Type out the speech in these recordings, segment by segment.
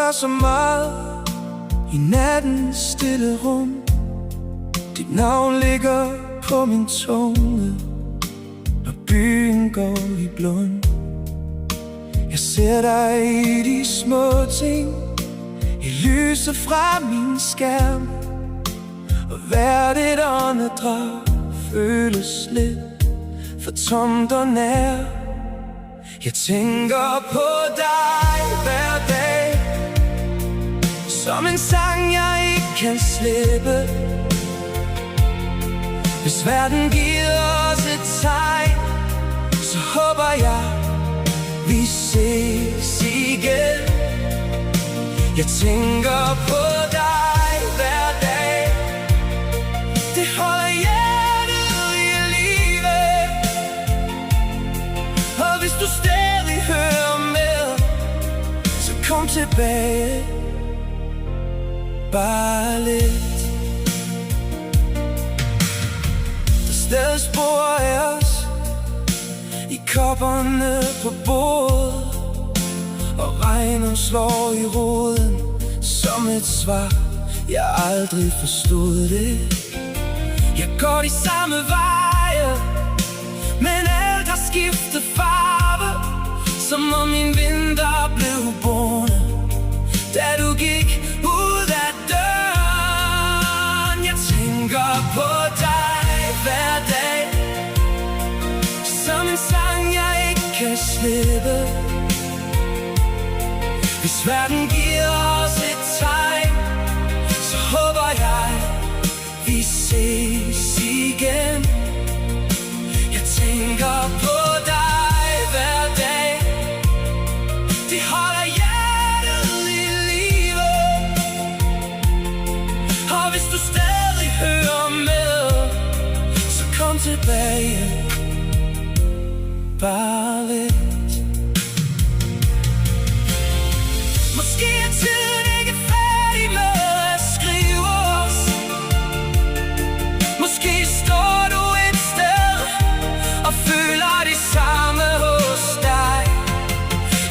gør så meget i nattens stille rum. Dit navn ligger på min tunge, når byen går i blund. Jeg ser dig i de små ting, i lyset fra min skærm. Og hvert et åndedrag føles lidt for tomt og nær. Jeg tænker på dig hver dag, som en sang jeg ikke kan slippe. Hvis verden giver os et tegn, så håber jeg, vi ses igen. Jeg tænker på dig hver dag, det holder hjertet i live. Og hvis du stadig hører med, så kom tilbage, bare lidt. Der er stadig spor af os i kopperne på bordet, og regnen slår i roden som et svar. Jeg aldrig forstod det. Jeg går de samme veje, men alt har skiftet farve, som om min vinter blev boende, da du gik ud af døren. Jeg tænker på dig hver dag, som en sang jeg ikke kan slippe. Hvis verden giver os et tegn, så håber jeg, vi ses igen. Jeg tænker på dig hver dag, det holder hjertet i live. Og hvis du stadig hører med, så kom tilbage, bare lidt. Måske er tiden ikke færdig med at skrive os. Måske står du et sted og føler det samme hos dig.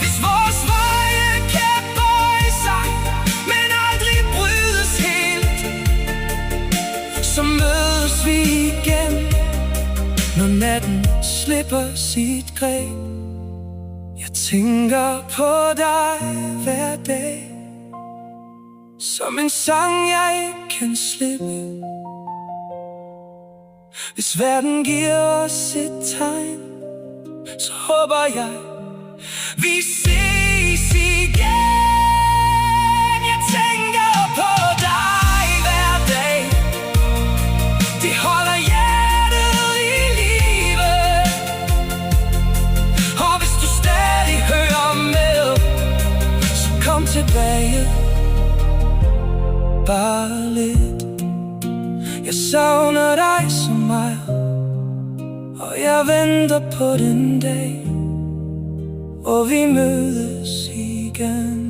Hvis vores veje kan bøje sig, men aldrig brydes helt, så mødes vi igen, når natten slipper sit greb. Jeg tænker på dig hver dag, som en sang jeg ikke kan slippe. Hvis verden giver os et tegn, så håber jeg, vi ses igen. Jeg tænker på dig hver dag, det holder hjertet i live. Og hvis du stadig hører med, så kom tilbage, bare lidt. Jeg savner dig så meget, og jeg venter på den dag, hvor vi mødes igen.